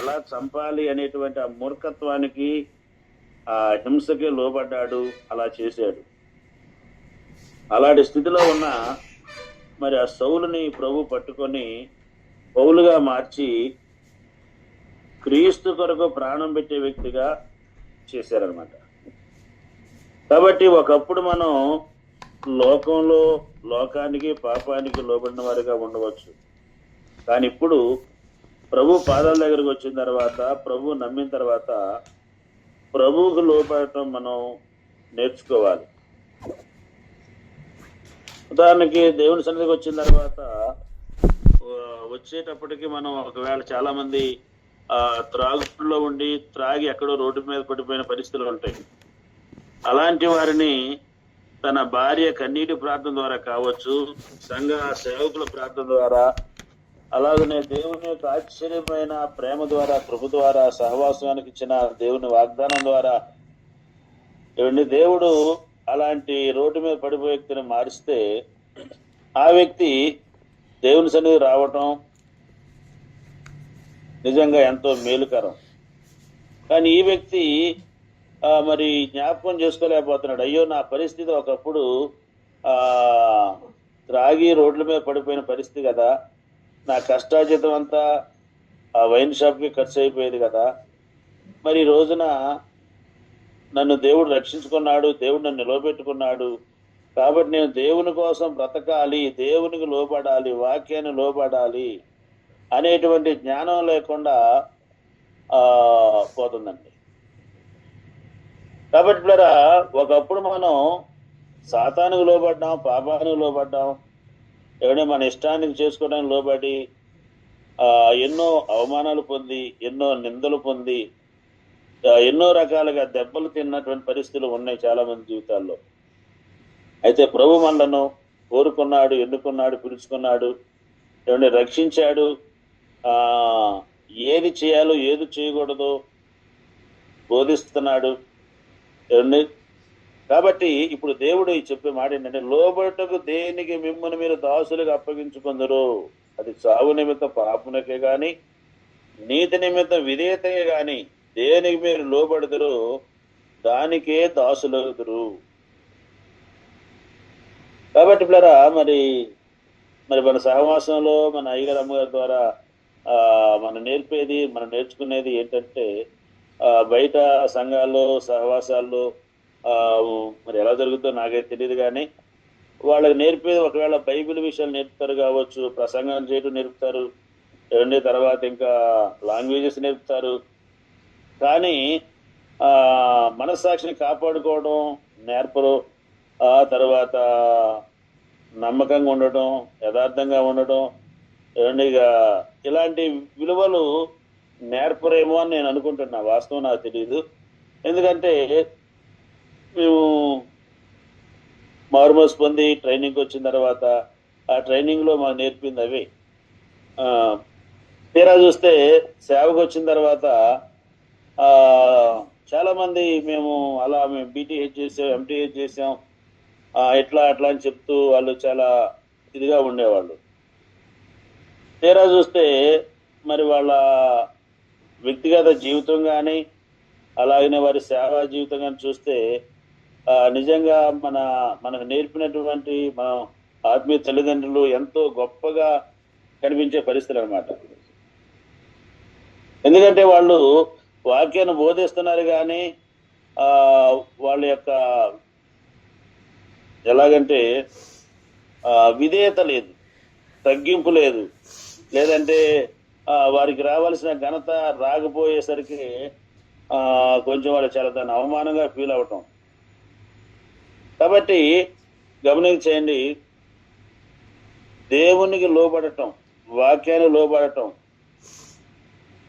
ఎలా చంపాలి అనేటువంటి ఆ మూర్ఖత్వానికి, ఆ హింసకి లోబడ్డాడు, అలా చేశాడు. అలాంటి స్థితిలో ఉన్న మరి ఆ సౌలుని ప్రభు పట్టుకొని పౌలుగా మార్చి క్రీస్తు కొరకు ప్రాణం పెట్టే వ్యక్తిగా చేశారనమాట. కాబట్టి ఒకప్పుడు మనం లోకానికి పాపానికి లోబడిన వారిగా ఉండవచ్చు. కానీ ఇప్పుడు ప్రభు పాదాల దగ్గరకు వచ్చిన తర్వాత, ప్రభు నమ్మిన తర్వాత ప్రభువుకు లోబడటం మనం నేర్చుకోవాలి. ఉదాహరణకి దేవుని సన్నిధికి వచ్చిన తర్వాత వచ్చేటప్పటికి మనం ఒకవేళ చాలా మంది త్రాగులో ఉండి త్రాగి ఎక్కడో రోడ్డు మీద పడిపోయిన పరిస్థితులు ఉంటాయి. అలాంటి వారిని తన భార్య కన్నీటి ప్రార్థన ద్వారా కావచ్చు, సంఘ సేవకుల ప్రార్థన ద్వారా, అలాగనే దేవుని యొక్క ఆశ్చర్యమైన ప్రేమ ద్వారా, కృప ద్వారా, సహవాసానికి ఇచ్చిన దేవుని వాగ్దానం ద్వారా దేవుడు అలాంటి రోడ్డు మీద పడిపోయే వ్యక్తిని మారిస్తే ఆ వ్యక్తి దేవుని సన్నిధి రావటం నిజంగా ఎంతో మేలుకరం. కానీ ఈ వ్యక్తి మరి జ్ఞాపకం చేసుకోలేకపోతున్నాడు. అయ్యో, నా పరిస్థితి ఒకప్పుడు త్రాగి రోడ్ల మీద పడిపోయిన పరిస్థితి కదా, నా కష్టార్జితం అంతా ఆ వైన్ షాప్కి ఖర్చు అయిపోయేది కదా, మరి ఈ రోజున నన్ను దేవుడు రక్షించుకున్నాడు, దేవుడు నన్ను నిలవబెట్టుకున్నాడు, కాబట్టి నేను దేవుని కోసం బ్రతకాలి, దేవునికి లోబడాలి, వాక్యాన్ని లోబడాలి అనేటువంటి జ్ఞానం లేకుండా పోతుందండి. కాబట్టి పిల్లరా, ఒకప్పుడు మనం సాతానుకు లోబడ్డాం, పాపానికి లోబడ్డాం, ఎవరైనా మన ఇష్టానికి చేసుకోవడానికి లోబడి ఎన్నో అవమానాలు పొంది, ఎన్నో నిందలు పొంది, ఎన్నో రకాలుగా దెబ్బలు తిన్నటువంటి పరిస్థితులు ఉన్నాయి చాలా మంది జీవితాల్లో. అయితే ప్రభు మనలను కోరుకున్నాడు, ఎన్నుకున్నాడు, పిలుచుకున్నాడు, ఎవరిని రక్షించాడు, ఏది చేయాలో ఏది చేయకూడదో బోధిస్తున్నాడు. కాబట్టి ఇప్పుడు దేవుడు చెప్పే మాట ఏంటంటే, లోబడుటకు దేనికి మిమ్మల్ని మీరు దాసులుగా అప్పగించుకుందరు, అది చావు నిమిత్తం పాపునకే గాని, నీతి నిమిత్తం విధేయతకే గాని దేనికి మీరు లోబడుదురు దానికే దాసులవుదురు. కాబట్టి పిల్లరా, మరి మన సహవాసంలో మన అయ్యగారు అమ్మగారి ద్వారా మనం నేర్చుకునేది ఏంటంటే, బయట సంఘాల్లో సహవాసాల్లో మరి ఎలా జరుగుతుందో నాకైతే తెలియదు, కానీ వాళ్ళకి నేర్పేది ఒకవేళ బైబిల్ విషయాలు నేర్పుతారు కావచ్చు, ప్రసంగం చేయడం నేర్పుతారు, తర్వాత ఇంకా లాంగ్వేజెస్ నేర్పుతారు. కానీ మనస్సాక్షిని కాపాడుకోవడం నేర్పరు. ఆ తర్వాత నమ్మకంగా ఉండటం, యథార్థంగా ఉండటం, ఇలాంటి విలువలు నేర్పరేమో అని నేను అనుకుంటున్నా. వాస్తవం నాకు తెలియదు. ఎందుకంటే మేము మారుమోసు పొంది ట్రైనింగ్కి వచ్చిన తర్వాత ఆ ట్రైనింగ్లో మాకు నేర్పింది అవే. తీరా చూస్తే సేవకు వచ్చిన తర్వాత చాలామంది మేము బీటీహెచ్ చేసాం, ఎంటీహెచ్ చేసాం, అట్లా అని చెప్తూ వాళ్ళు చాలా ఇదిగా ఉండేవాళ్ళు. తీరా చూస్తే మరి వాళ్ళ వ్యక్తిగత జీవితం కానీ, అలాగనే వారి సేవా జీవితం కానీ చూస్తే నిజంగా మనకు నేర్పినటువంటి మన ఆత్మీయ తల్లిదండ్రులు ఎంతో గొప్పగా కనిపించే పరిస్థితులు అన్నమాట. ఎందుకంటే వాళ్ళు వాక్యాన్ని బోధిస్తున్నారు, కానీ వాళ్ళ యొక్క ఎలాగంటే విధేయత లేదు, తగ్గింపు లేదు, లేదంటే వారికి రావాల్సిన ఘనత రాకపోయేసరికి కొంచెం వాళ్ళు చాలా దాన్ని అవమానంగా ఫీల్ అవటం. కాబట్టి గమనించండి, దేవునికి లోబడటం, వాక్యాన్ని లోబడటం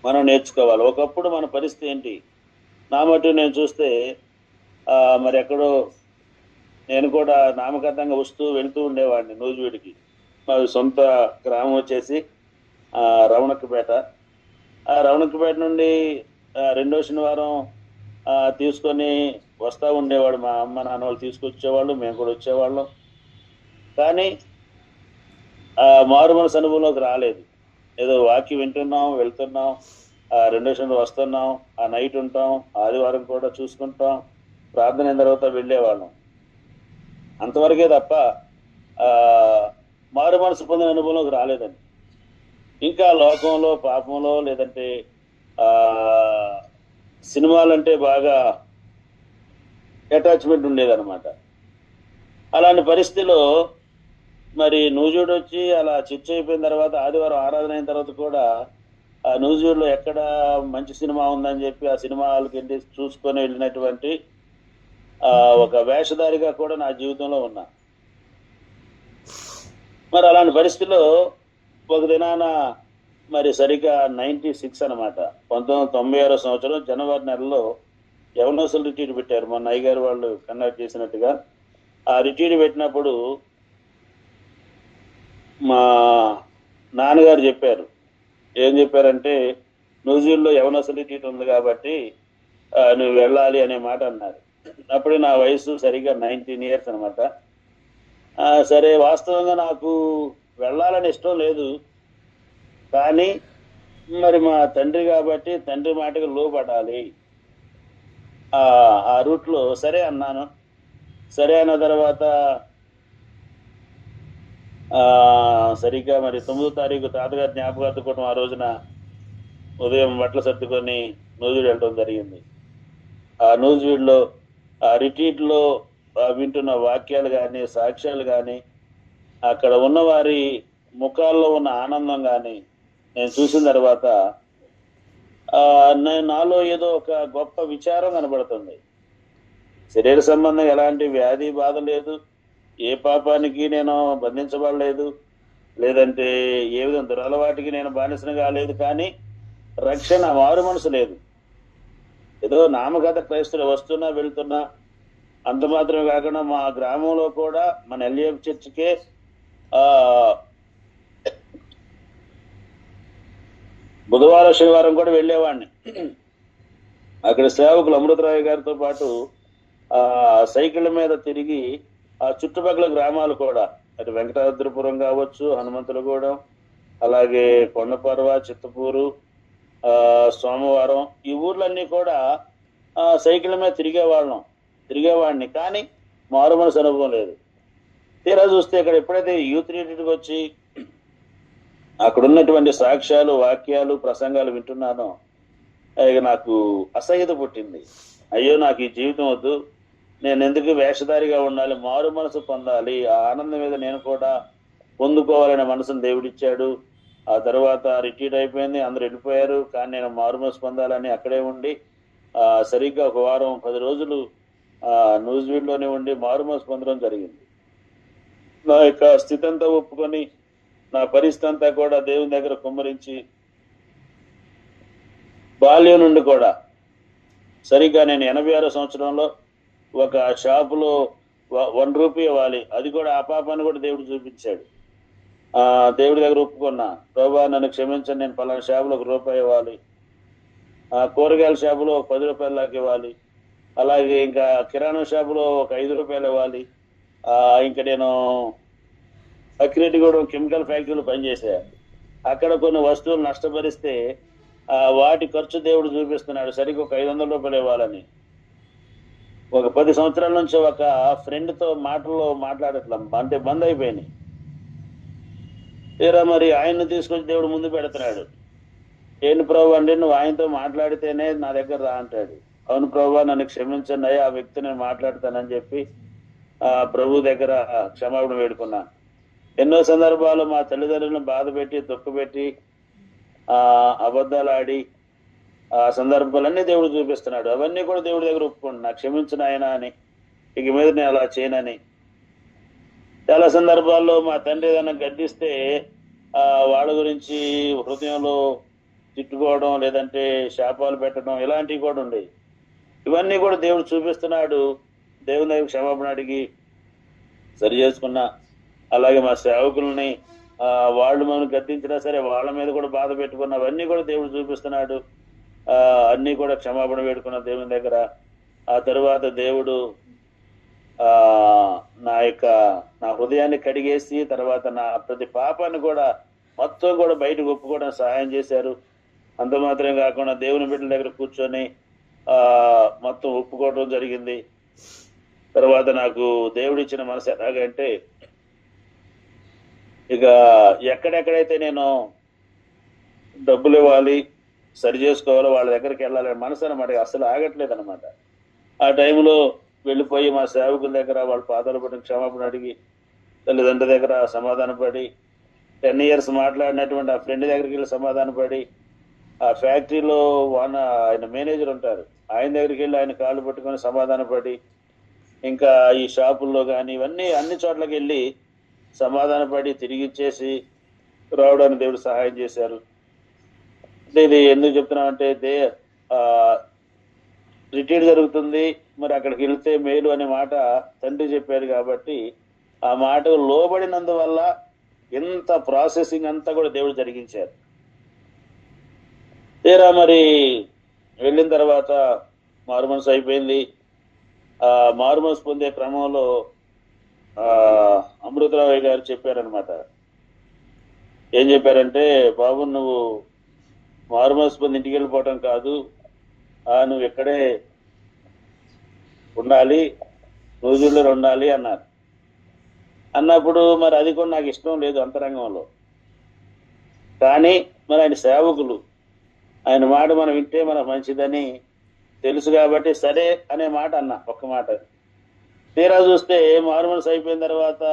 మనం నేర్చుకోవాలి. ఒకప్పుడు మన పరిస్థితి ఏంటి? నా మటు నేను చూస్తే మరి ఎక్కడో నేను కూడా నామకరణంగా వస్తూ వెళ్తూ ఉండేవాడిని నూజివీడికి. మా సొంత గ్రామం వచ్చేసి రవణక్కపేట. ఆ రవణక్కపేట నుండి రెండో శనివారం తీసుకొని వస్తూ ఉండేవాడు. మా అమ్మ నాన్న వాళ్ళు తీసుకొచ్చేవాళ్ళు, మేము కూడా వచ్చేవాళ్ళం. కానీ మారు మనసు అనుభవంలోకి రాలేదు. ఏదో వాక్యం వింటున్నాం, వెళ్తున్నాం, రెండో షిఫ్ట్ వస్తున్నాం, ఆ నైట్ ఉంటాం, ఆదివారం కూడా చూసుకుంటాం, ప్రార్థన అయిన తర్వాత వెళ్ళేవాళ్ళం. అంతవరకే తప్ప మారు మనసు పొందిన అనుభవంలోకి రాలేదండి. ఇంకా లోకంలో, పాపంలో, లేదంటే సినిమాలంటే బాగా అటాచ్మెంట్ ఉండేదన్నమాట. అలాంటి పరిస్థితిలో మరి నూజివీడు వచ్చి అలా చర్చ అయిపోయిన తర్వాత ఆదివారం ఆరాధన అయిన తర్వాత కూడా ఆ నూజివీడులో ఎక్కడ మంచి సినిమా ఉందని చెప్పి ఆ సినిమా హాల్కి వెళ్ళి చూసుకొని వెళ్ళినటువంటి ఒక వేషధారిగా కూడా నా జీవితంలో ఉన్నా. మరి అలాంటి పరిస్థితిలో ఒక దినాన మరి సరిగ్గా 96 అనమాట, 1996 సంవత్సరం జనవరి నెలలో యవనోసులు రిట్రీట్ పెట్టారు. మొన్న అయ్యగారు వాళ్ళు కండక్ట్ చేసినట్టుగా ఆ రిట్రీట్ పెట్టినప్పుడు మా నాన్నగారు చెప్పారు. ఏం చెప్పారంటే, నూజివీడులో యవనోసులు రిట్రీట్ ఉంది కాబట్టి నువ్వు వెళ్ళాలి అనే మాట అన్నారు. అప్పుడే నా వయసు సరిగ్గా 19 years అనమాట. సరే, వాస్తవంగా నాకు వెళ్ళాలని ఇష్టం లేదు, కానీ మరి మా తండ్రి కాబట్టి తండ్రి మాటకి లోపడాలి. ఆ రూట్లో సరే అన్నాను. సరే అన్న తర్వాత సరిగ్గా మరి 9వ తారీఖు తాతగారి జ్ఞాపకార్థం కూడా ఆ రోజున ఉదయం బట్టలు సర్దుకొని నూజివీడు వెళ్ళడం జరిగింది. ఆ నూజివీడులో ఆ రిట్రీట్లో వింటున్న వాక్యాలు కానీ, సాక్ష్యాలు కానీ, అక్కడ ఉన్న వారి ముఖాల్లో ఉన్న ఆనందం కానీ నేను చూసిన తర్వాత నాలో ఏదో ఒక గొప్ప విచారం కనబడుతుంది. శరీర సంబంధం ఎలాంటి వ్యాధి బాధ లేదు, ఏ పాపానికి నేను బంధించబడలేదు, లేదంటే ఏ విధంగా దురలవాటికి నేను బానిసను కాలేదు, కానీ రక్షణ, మారు మనసు లేదు. ఏదో నామగత క్రైస్తవులు వస్తున్నా వెళ్తున్నా, అంత మాత్రమే కాకుండా మా గ్రామంలో కూడా మన ఎల్ఏఎఫ్ చర్చికే బుధవారం శనివారం కూడా వెళ్ళేవాడిని. అక్కడ సేవకులు అమృతరావు గారితో పాటు సైకిళ్ళ మీద తిరిగి ఆ చుట్టుపక్కల గ్రామాలు కూడా, అటు వెంకటాద్రిపురం కావచ్చు, హనుమంతులగూడెం, అలాగే కొండపర్వ, చిత్తపూరు, సోమవారం, ఈ ఊర్లన్నీ కూడా సైకిళ్ళ మీద తిరిగేవాడిని, కానీ మారు మనసు అనుభవం లేదు. తీరా చూస్తే ఇక్కడ ఎప్పుడైతే యూత్ రిట్రీట్కి వచ్చి అక్కడ ఉన్నటువంటి సాక్ష్యాలు, వాక్యాలు, ప్రసంగాలు వింటున్నానో ఇక నాకు అసహ్యత పుట్టింది. అయ్యో, నాకు ఈ జీవితం వద్దు, నేను ఎందుకు వేషధారిగా ఉండాలి, మారు మనసు పొందాలి, ఆ ఆనందం మీద నేను కూడా పొందుకోవాలనే మనసును దేవుడిచ్చాడు. ఆ తర్వాత రిట్రీట్ అయిపోయింది, అందరూ వెళ్ళిపోయారు, కానీ నేను మారు మనసు పొందాలని అక్కడే ఉండి సరిగ్గా ఒక వారం 10 రోజులు నూజివీడులోనే ఉండి మారు మనసు పొందడం జరిగింది. నా యొక్క స్థితి అంతా ఒప్పుకొని, నా పరిస్థితి అంతా కూడా దేవుని దగ్గర కుమ్మరించి, బాల్యం నుండి కూడా సరిగ్గా నేను 86 సంవత్సరంలో ఒక షాపులో 1 రూపీ ఇవ్వాలి, అది కూడా ఆ పాపాన్ని కూడా దేవుడు చూపించాడు. దేవుడి దగ్గర ఒప్పుకున్నా, ప్రభువా నన్ను క్షమించండి, నేను పలానా షాపులో 1 రూపాయి ఇవ్వాలి, కూరగాయల షాపులో 10 రూపాయల దాకా ఇవ్వాలి, అలాగే ఇంకా కిరాణా షాపులో 5 రూపాయలు ఇవ్వాలి. ఇంకా నేను అక్కిరెడ్డిగూడెం కెమికల్ ఫ్యాక్టరీలో పనిచేశాను. అక్కడ కొన్ని వస్తువులు నష్టపరిస్తే వాటి ఖర్చు దేవుడు చూపిస్తున్నాడు, సరిగ్గా ఒక 500 రూపాయలు ఇవ్వాలని. ఒక 10 సంవత్సరాల నుంచి ఒక ఫ్రెండ్తో మాట్లాడట్లా, అంటే బంద్ అయిపోయినాయి. తీరా మరి ఆయన్ని తీసుకొచ్చి దేవుడు ముందు పెడుతున్నాడు. ఏంటి ప్రభు అంటే, నువ్వు ఆయనతో మాట్లాడితేనే నా దగ్గర రా అంటాడు. అవును ప్రభు, నన్ను క్షమించండి, ఆ వ్యక్తి నేను మాట్లాడతానని చెప్పి ప్రభు దగ్గర క్షమాపణ వేడుకున్నా. ఎన్నో సందర్భాలు మా తల్లిదండ్రులను బాధ పెట్టి, దుఃఖపెట్టి, అబద్ధాలు ఆడి ఆ సందర్భాలన్నీ దేవుడు చూపిస్తున్నాడు. అవన్నీ కూడా దేవుడి దగ్గర ఒప్పుకుంటున్నా, క్షమించిన ఆయన అని, ఇక మీద నేను అలా చేయనని. చాలా సందర్భాల్లో మా తండ్రి ఏదైనా గడ్డిస్తే వాళ్ళ గురించి హృదయంలో తిట్టుకోవడం, లేదంటే శాపాలు పెట్టడం, ఇలాంటివి కూడా ఉండేవి. ఇవన్నీ కూడా దేవుడు చూపిస్తున్నాడు. దేవుని దగ్గర క్షమాపణ అడిగి సరి చేసుకున్నా. అలాగే మా సేవకుల్ని వాళ్ళు మనం గద్దించినా సరే వాళ్ళ మీద కూడా బాధ పెట్టుకున్న, అవన్నీ కూడా దేవుడు చూపిస్తున్నాడు. అన్నీ కూడా క్షమాపణ వేడుకున్న దేవుని దగ్గర. ఆ తరువాత దేవుడు నా హృదయాన్ని కడిగేసి, తర్వాత నా ప్రతి పాపాన్ని కూడా మొత్తం కూడా బయటకు ఒప్పుకోవడానికి సహాయం చేశారు. అంత మాత్రమే కాకుండా దేవుని బిడ్డల దగ్గర కూర్చొని మొత్తం ఒప్పుకోవడం జరిగింది. తర్వాత నాకు దేవుడిచ్చిన మనసు ఎలాగంటే, ఇక ఎక్కడెక్కడైతే నేను డబ్బులు ఇవ్వాలి, సరి చేసుకోవాలో వాళ్ళ దగ్గరికి వెళ్ళాలని మనసు అనమాట, అసలు ఆగట్లేదు అనమాట. ఆ టైంలో వెళ్ళిపోయి మా సేవకుల దగ్గర వాళ్ళ పాదాలు పడిన క్షమాపణ అడిగి, తల్లిదండ్రుల దగ్గర సమాధాన పడి, 10 years మాట్లాడినటువంటి ఆ ఫ్రెండ్ దగ్గరికి వెళ్ళి సమాధాన పడి, ఆ ఫ్యాక్టరీలో ఆయన మేనేజర్ ఉంటారు, ఆయన దగ్గరికి వెళ్ళి ఆయన కాళ్ళు పట్టుకొని సమాధాన పడి, ఇంకా ఈ షాపుల్లో కానీ ఇవన్నీ అన్ని చోట్లకి వెళ్ళి సమాధాన పడి తిరిగి ఇచ్చేసి రావడానికి దేవుడు సహాయం చేశారు. అంటే ఇది ఎందుకు చెప్తున్నామంటే, రిట్రీట్ జరుగుతుంది, మరి అక్కడికి వెళ్తే మేలు అనే మాట తండ్రి చెప్పారు కాబట్టి ఆ మాట లోబడినందువల్ల ఎంత ప్రాసెసింగ్ అంతా కూడా దేవుడు జరిగించారు. తీరా మరి వెళ్ళిన తర్వాత మారుమనసు అయిపోయింది. మారుమనసు పొందే క్రమంలో అమృతరావు గారు చెప్పారనమాట. ఏం చెప్పారంటే, బాబు నువ్వు మారుమనసు పొంది ఇంటికి వెళ్ళిపోవటం కాదు, నువ్వు ఇక్కడే ఉండాలి, రోజుల్లో ఉండాలి అన్నారు. అన్నప్పుడు మరి అది కూడా నాకు ఇష్టం లేదు అంతరంగంలో. కానీ మరి ఆయన సేవకులు, ఆయన మాట మనం వింటే మనకు మంచిదని తెలుసు కాబట్టి సరే అనే మాట అన్నా, ఒక్క మాట. తీరా చూస్తే మారుమనసు అయిపోయిన తర్వాత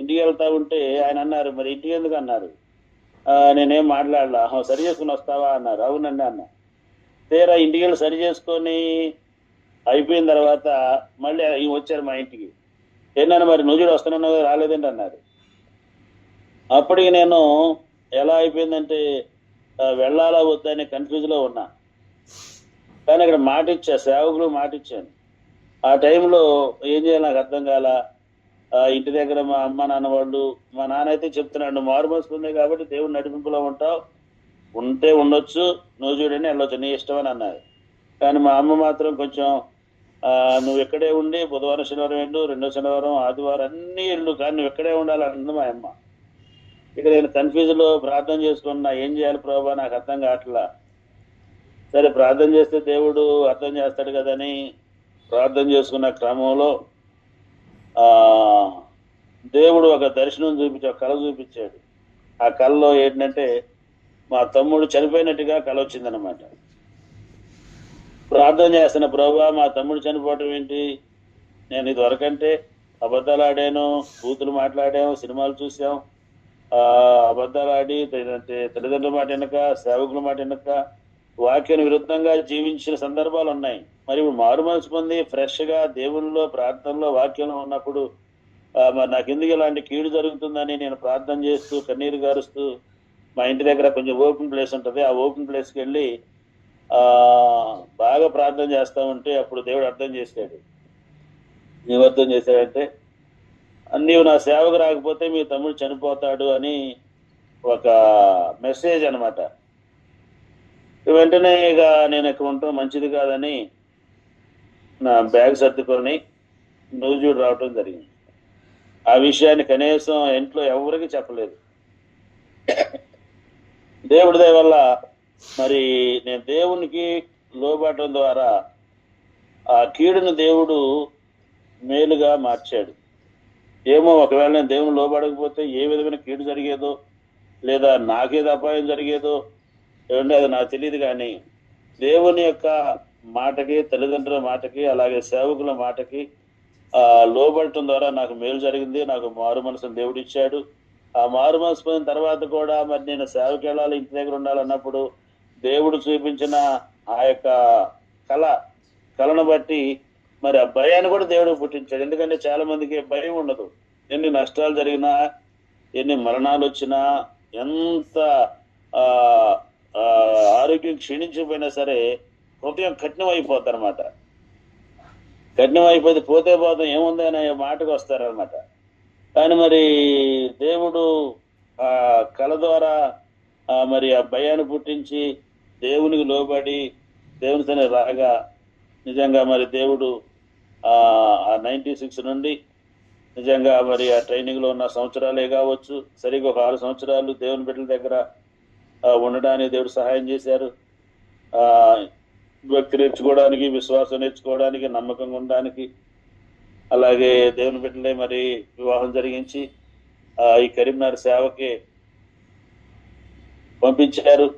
ఇంటికి వెళ్తా ఉంటే ఆయన అన్నారు, మరి ఇంటికి ఎందుకు అన్నారు. నేనేం మాట్లాడలా, సరి చేసుకుని వస్తావా అన్నారు. అవునండి అన్న. తీరా ఇంటికి వెళ్ళి సరి చేసుకొని అయిపోయిన తర్వాత మళ్ళీ వచ్చారు మా ఇంటికి. ఏంటన్నా మరి నువ్వు కూడా వస్తున్నావు రాలేదండి అన్నారు. అప్పటికి నేను ఎలా అయిపోయిందంటే వెళ్ళాలా వద్దని కన్ఫ్యూజ్లో ఉన్నా. కానీ అక్కడ మాట ఇచ్చా, సేవకులు మాట ఇచ్చాను. ఆ టైంలో ఏం చేయాలి నాకు అర్థం కాల. ఇంటి దగ్గర మా అమ్మ నాన్న వాళ్ళు, మా నాన్న అయితే చెప్తున్నాడు, మారుమనసు ఉంది కాబట్టి దేవుడు నడిపింపులో ఉంటావు, ఉంటే ఉండొచ్చు, నువ్వు చూడని వెళ్ళొచ్చు, నీ ఇష్టం అని అన్నారు. కానీ మా అమ్మ మాత్రం కొంచెం నువ్వు ఎక్కడే ఉండి బుధవారం శనివారం వెళ్ళు, రెండో శనివారం ఆదివారం అన్ని వెళ్ళు, కానీ నువ్వు ఎక్కడే ఉండాలంటుంది మా అమ్మ. ఇక నేను కన్ఫ్యూజ్లో ప్రార్థన చేసుకున్నా, ఏం చేయాలి ప్రభా నాకు అర్థం కావట్లా. సరే ప్రార్థన చేస్తే దేవుడు అర్థం చేస్తాడు కదని ప్రార్థన చేసుకున్న క్రమంలో దేవుడు ఒక దర్శనం ఒక కళ చూపించాడు. ఆ కళలో ఏంటంటే మా తమ్ముడు చనిపోయినట్టుగా కళ వచ్చిందనమాట. ప్రార్థన చేస్తున్న ప్రభా మా తమ్ముడు చనిపోవటం ఏంటి, నేను ఇది వరకంటే అబద్ధాలు ఆడాను, బూతులు మాట్లాడాము, సినిమాలు చూసాం, అబద్ధాలు ఆడి తల్లిదండ్రుల మాట వెనక, సేవకుల మాట వెనక వాక్యాన్ని విరుద్ధంగా జీవించిన సందర్భాలు ఉన్నాయి. మరి ఇప్పుడు మారుమనసు పొంది ఫ్రెష్గా దేవుల్లో ప్రార్థనలో వాక్యంలో ఉన్నప్పుడు మరి నాకు ఎందుకు ఇలాంటి కీడు జరుగుతుందని నేను ప్రార్థన చేస్తూ కన్నీరు గారుస్తూ మా ఇంటి దగ్గర కొంచెం ఓపెన్ ప్లేస్ ఉంటుంది, ఆ ఓపెన్ ప్లేస్కి వెళ్ళి బాగా ప్రార్థన చేస్తా ఉంటే అప్పుడు దేవుడు అర్థం చేశాడు. నీవు అర్థం చేశాడంటే, నీవు నా సేవకు రాకపోతే మీ తమ్ముడు చనిపోతాడు అని ఒక మెసేజ్ అనమాట. వెంటనే ఇక నేను ఇక్కడ ఉండటం మంచిది కాదని నా బ్యాగ్ సర్దుకొని నూజూడు రావటం జరిగింది. ఆ విషయాన్ని కనీసం ఇంట్లో ఎవరికి చెప్పలేదు. దేవుడి దయ వల్ల మరి నేను దేవునికి లోబడటం ద్వారా ఆ కీడును దేవుడు మేలుగా మార్చాడు. ఏమో ఒకవేళ నేను దేవుని లోబడకపోతే ఏ విధమైన కీడు జరిగేదో, లేదా నాకేదో అపాయం జరిగేదో ఏమంటే అది నాకు తెలియదు. కానీ దేవుని యొక్క మాటకి, తల్లిదండ్రుల మాటకి, అలాగే సేవకుల మాటకి లోబడటం ద్వారా నాకు మేలు జరిగింది. నాకు మారు మనసును దేవుడు ఇచ్చాడు. ఆ మారు మనసు పోయిన తర్వాత కూడా మరి నేను సేవకి వెళ్ళాలి, ఇంటి దగ్గర ఉండాలన్నప్పుడు దేవుడు చూపించిన ఆ యొక్క కళను బట్టి మరి ఆ భయాన్ని కూడా దేవుడు పుట్టించాడు. ఎందుకంటే చాలా మందికి భయం ఉండదు. ఎన్ని నష్టాలు జరిగినా, ఎన్ని మరణాలు వచ్చినా, ఎంత ఆరోగ్యం క్షీణించిపోయినా సరే హృదయం కఠినం అయిపోద్ది అనమాట. కఠినం అయిపోతే పోతే పోతాం ఏముంది అనే మాటకు వస్తారనమాట. కానీ మరి దేవుడు ఆ కళ ద్వారా మరి ఆ భయాన్ని పుట్టించి దేవునికి లోబడి దేవుని తన రాగా నిజంగా మరి దేవుడు 96 నుండి నిజంగా మరి ఆ ట్రైనింగ్ లో ఉన్న సంవత్సరాలే కావచ్చు, సరిగ్గా ఒక 6 సంవత్సరాలు దేవుని బిడ్డల దగ్గర ఉండడానికి దేవుడు సహాయం చేశారు. ఆ భక్తి నేర్చుకోవడానికి, విశ్వాసం నేర్చుకోవడానికి, నమ్మకంగా ఉండడానికి, అలాగే దేవుని బిడ్డలే మరి వివాహం జరిగించి ఈ కరీంనగర్ సేవకి పంపించారు.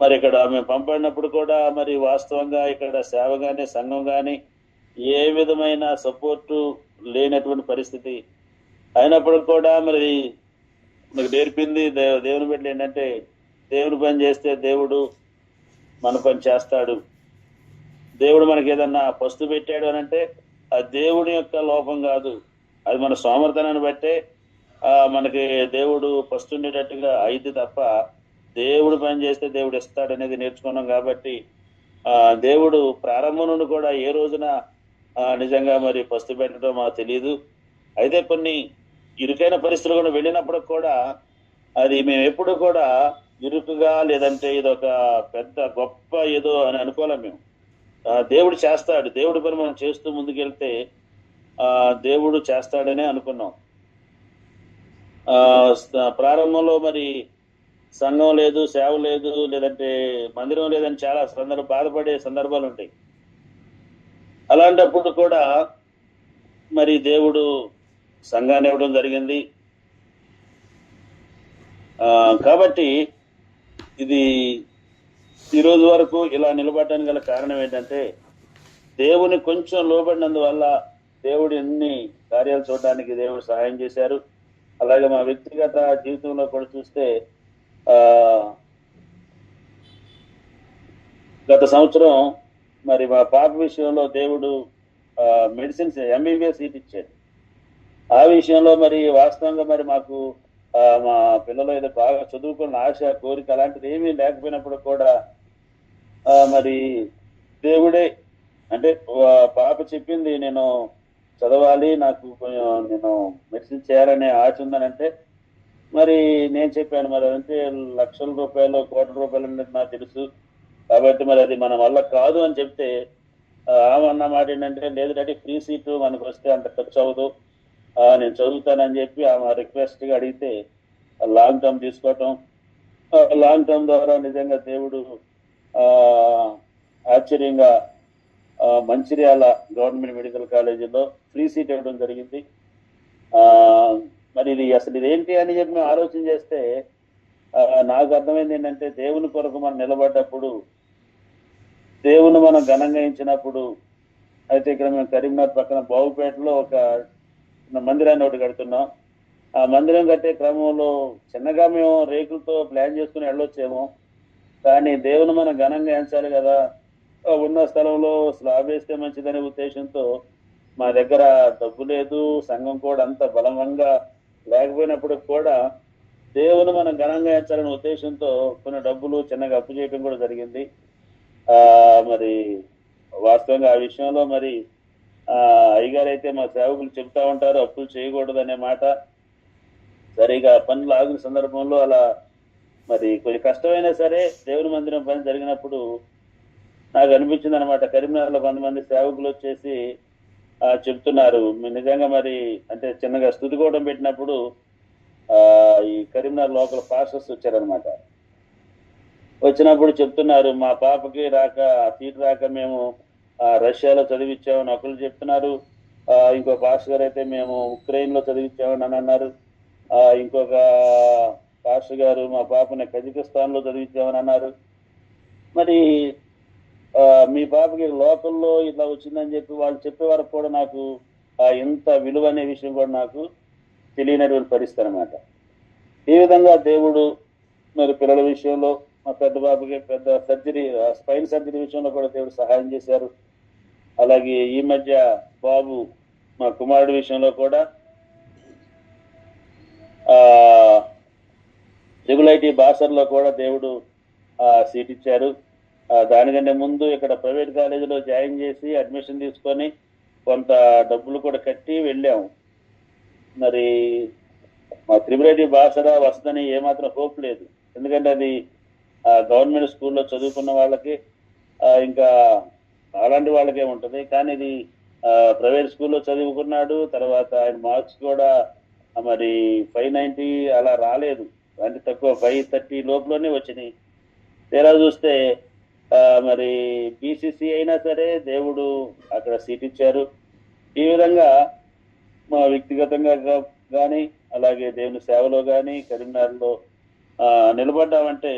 మరి ఇక్కడ మేము పంపడినప్పుడు కూడా మరి వాస్తవంగా ఇక్కడ సేవ గాని, సంఘం గాని ఏ విధమైన సపోర్టు లేనటువంటి పరిస్థితి అయినప్పుడు కూడా మరి మనకు నేర్పింది దేవుని బిడ్డలు ఏంటంటే, దేవుని పని చేస్తే దేవుడు మన పని చేస్తాడు. దేవుడు మనకి ఏదన్నా పస్తు పెట్టాడు అని అంటే ఆ దేవుడి యొక్క లోపం కాదు, అది మన సోమర్థనాన్ని బట్టే మనకి దేవుడు పస్తుండేటట్టుగా అయితే తప్ప దేవుడు పని చేస్తే దేవుడు ఇస్తాడు అనేది నేర్చుకున్నాం. కాబట్టి దేవుడు ప్రారంభం నుండి కూడా ఏ రోజున నిజంగా మరి పస్తు పెట్టడం మాకు తెలియదు. అయితే కొన్ని ఇరుకైన పరిస్థితులు కూడా వెళ్ళినప్పుడు కూడా అది మేము ఎప్పుడు కూడా ఇరుకుగా లేదంటే ఇదొక పెద్ద గొప్ప ఏదో అని అనుకోలేం. మేము దేవుడు చేస్తాడు, దేవుడి పని మనం చేస్తూ ముందుకెళ్తే దేవుడు చేస్తాడనే అనుకున్నాం. ప్రారంభంలో మరి సంఘం లేదు, సేవ లేదు, లేదంటే మందిరం లేదని చాలా బాధపడే సందర్భాలు ఉంటాయి. అలాంటప్పుడు కూడా మరి దేవుడు సంఘాన్ని ఇవ్వడం జరిగింది. కాబట్టి ఇది ఈ రోజు వరకు ఇలా నిలబడటానికి గల కారణం ఏంటంటే, దేవుని కొంచెం లోబడినందువల్ల దేవుడు ఎన్ని కార్యాలు చూడడానికి దేవుడు సహాయం చేశారు. అలాగే మా వ్యక్తిగత జీవితంలో కూడా చూస్తే గత సంవత్సరం మరి మా పాప విషయంలో దేవుడు మెడిసిన్స్ ఎంబీబీఎస్ సీట్ ఇచ్చాడు. ఆ విషయంలో మరి వాస్తవంగా మరి మాకు మా పిల్లలు ఏదో బాగా చదువుకున్న ఆశ, కోరిక అలాంటిది ఏమీ లేకపోయినప్పుడు కూడా మరి దేవుడే అంటే పాప చెప్పింది నేను చదవాలి, నాకు నేను మెడిసిన్ చేయాలనే ఆశ ఉందనంటే మరి నేను చెప్పాను, మరి అంటే లక్షల రూపాయలు, కోట్ల రూపాయలు అనేది నాకు తెలుసు, కాబట్టి మరి అది మన వల్ల కాదు అని చెప్తే ఆమె అన్న మాట ఏంటంటే, లేదు డాడీ ఫ్రీ సీటు మనకు వస్తే అంత ఖర్చు అవ్వదు, నేను చదువుతానని చెప్పి ఆమె రిక్వెస్ట్గా అడిగితే లాంగ్ టర్మ్ తీసుకోవటం, లాంగ్ టర్మ్ ద్వారా నిజంగా దేవుడు ఆశ్చర్యంగా మంచిర్యాల గవర్నమెంట్ మెడికల్ కాలేజీలో ఫ్రీ సీట్ ఇవ్వడం జరిగింది. మరి ఇది అసలు ఇదేంటి అని చెప్పి మేము ఆలోచన చేస్తే నాకు అర్థమైంది ఏంటంటే, దేవుని కొరకు మనం నిలబడ్డప్పుడు, దేవుని మనం ఘనంగా ఇచ్చినప్పుడు, అయితే ఇక్కడ మేము కరీంనగర్ పక్కన బావుపేటలో ఒక మందిరాన్ని ఒకటి కడుతున్నాం. ఆ మందిరం కట్టే క్రమంలో చిన్నగా మేము రేకులతో ప్లాన్ చేసుకుని వెళ్ళొచ్చేమో, కానీ దేవుని మనం ఘనంగా ఎంచాలి కదా, ఉన్న స్థలంలో స్లాబ్ వేస్తే మంచిదనే ఉద్దేశంతో మా దగ్గర డబ్బు లేదు, సంఘం కూడా అంత బలంగా లేకపోయినప్పుడు కూడా దేవుని మనం ఘనంగా ఎంచాలనే ఉద్దేశంతో కొన్ని డబ్బులు చిన్నగా అప్పు చేయడం కూడా జరిగింది. మరి వాస్తవంగా ఆ విషయంలో మరి అయ్యగారు అయితే మా సేవకులు చెప్తా ఉంటారు అప్పులు చేయకూడదు అనే మాట. సరిగా పనులు ఆగిన సందర్భంలో అలా మరి కొంచెం కష్టమైనా సరే దేవుని మందిరం పని జరిగినప్పుడు నాకు అనిపించింది అనమాట, కరీంనగర్లో కొంతమంది సేవకులు వచ్చేసి చెప్తున్నారు, నిజంగా మరి అంటే చిన్నగా స్తుతికోవడం పెట్టినప్పుడు ఈ కరీంనగర్ లోకల్ పాస్టర్స్ వచ్చారనమాట. వచ్చినప్పుడు చెప్తున్నారు, మా పాపకి సీట్ రాక మేము రష్యాలో చదివించామని ఒకళ్ళు చెప్తున్నారు, ఇంకో పాస్టర్ గారు అయితే మేము ఉక్రెయిన్ లో చదివించామని అని అన్నారు, ఇంకొక పాస్టర్ గారు మా పాపని కజకిస్తాన్ లో చదివించామని అన్నారు. మరి మీ పాపకి లోకల్లో ఇట్లా వచ్చిందని చెప్పి వాళ్ళు చెప్పే వరకు కూడా నాకు ఇంత విలువ అనే విషయం కూడా నాకు తెలియనటువంటి పరిస్థితి అనమాట. ఈ విధంగా దేవుడు మరి పిల్లల విషయంలో మా పెద్ద బాబుకి పెద్ద సర్జరీ, స్పైన్ సర్జరీ విషయంలో కూడా దేవుడు సహాయం చేశారు. అలాగే ఈ మధ్య బాబు మా కుమారుడి విషయంలో కూడా రెగ్యులైటీ బాసర్లో కూడా దేవుడు సీట్ ఇచ్చారు. దానికంటే ముందు ఇక్కడ ప్రైవేట్ కాలేజీలో జాయిన్ చేసి అడ్మిషన్ తీసుకొని కొంత డబ్బులు కూడా కట్టి వెళ్ళాము. మరి మా త్రిపురేటి బాసరా వస్తుందని ఏమాత్రం హోప్ లేదు, ఎందుకంటే అది గవర్నమెంట్ స్కూల్లో చదువుకున్న వాళ్ళకి ఇంకా అలాంటి వాళ్ళకే ఉంటుంది. కానీ ఇది ప్రైవేట్ స్కూల్లో చదువుకున్నాడు, తర్వాత ఆయన మార్క్స్ కూడా మరి 590 అలా రాలేదు, అంటే తక్కువ 530 లోపలనే వచ్చినాయి. తీరా చూస్తే మరి బీసీసీ అయినా సరే దేవుడు అక్కడ సీట్ ఇచ్చారు. ఈ విధంగా మా వ్యక్తిగతంగా కానీ అలాగే దేవుని సేవలో కానీ కరీంనగర్లో నిలబడ్డామంటే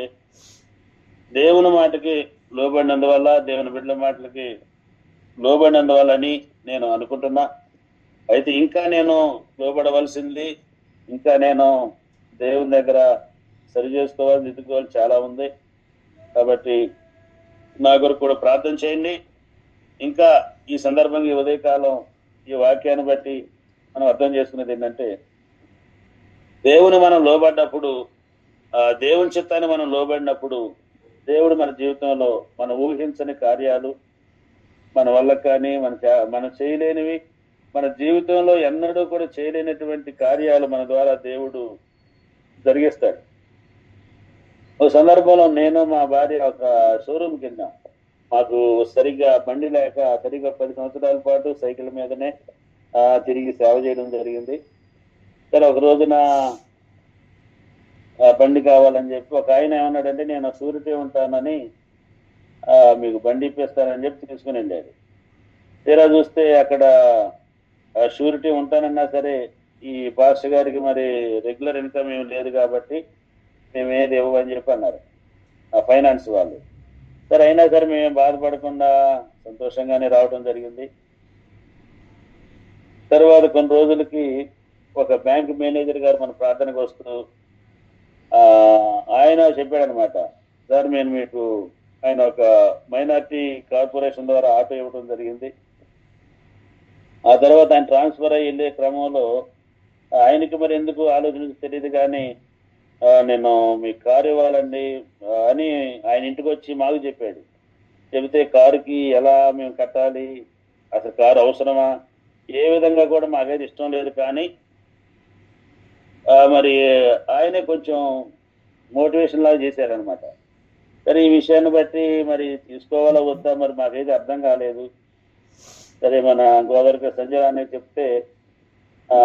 దేవుని మాటకి లోబడినందువల్ల, దేవుని బిడ్డల మాటలకి లోబడినందువల్లని నేను అనుకుంటున్నా. అయితే ఇంకా నేను లోబడవలసింది, ఇంకా నేను దేవుని దగ్గర సరి చేసుకోవాలి, దిద్దుకోవాలి చాలా ఉంది. కాబట్టి నా కొరకు కూడా ప్రార్థన చేయండి. ఇంకా ఈ సందర్భంగా ఈ ఉదయకాలం ఈ వాక్యాన్ని బట్టి మనం అర్థం చేసుకునేది ఏంటంటే, దేవుని మనం లోబడ్డప్పుడు, దేవుని చిత్తాన్ని మనం లోబడినప్పుడు దేవుడు మన జీవితంలో మన ఊహించని కార్యాలు, మన వల్ల కానీ మనం చేయలేనివి, మన జీవితంలో ఎన్నడూ కూడా చేయలేనటువంటి కార్యాలు మన ద్వారా దేవుడు జరిగిస్తాడు. ఒక సందర్భంలో నేను మా భార్య ఒక షోరూమ్కి వెళ్ళాం. మాకు సరిగ్గా బండి లేక సరిగ్గా 10 సంవత్సరాల పాటు సైకిల్ మీదనే తిరిగి సేవ చేయడం జరిగింది. సరే ఒక రోజున బండి కావాలని చెప్పి ఒక ఆయన ఏమన్నాడంటే, నేను షూరిటీ ఉంటానని మీకు బండి ఇప్పిస్తానని చెప్పి తీసుకుని వెళ్ళాడు. తీరా చూస్తే అక్కడ షూరిటీ ఉంటానన్నా సరే ఈ పాస్టర్ గారికి మరి రెగ్యులర్ ఇన్కమ్ ఏమి లేదు కాబట్టి మేము ఏది ఇవ్వని చెప్పి అన్నారు ఆ ఫైనాన్స్ వాళ్ళు. సరే అయినా సరే మేము బాధపడకుండా సంతోషంగానే రావడం జరిగింది. తర్వాత కొన్ని రోజులకి ఒక బ్యాంక్ మేనేజర్ గారు మన ప్రార్థనకు వస్తూ ఆయన చెప్పాడనమాట, సార్ నేను మీకు ఆయన ఒక మైనార్టీ కార్పొరేషన్ ద్వారా ఆటో ఇవ్వడం జరిగింది. ఆ తర్వాత ఆయన ట్రాన్స్ఫర్ అయ్యి వెళ్ళే క్రమంలో ఆయనకి మరి ఎందుకు ఆలోచన తెలియదు కానీ నేను మీకు కారు ఇవ్వాలండి అని ఆయన ఇంటికి వచ్చి మాకు చెప్పాడు. చెబితే కారుకి ఎలా మేము కట్టాలి, అసలు కారు అవసరమా, ఏ విధంగా కూడా మాకైతే ఇష్టం లేదు. కానీ మరి ఆయనే కొంచెం మోటివేషన్ లాగా చేశారనమాట. సరే ఈ విషయాన్ని బట్టి మరి తీసుకోవాలా వద్దా మరి మాకైతే అర్థం కాలేదు. సరే మన గోదావరి సంజయ్ అన్నయ్య చెప్తే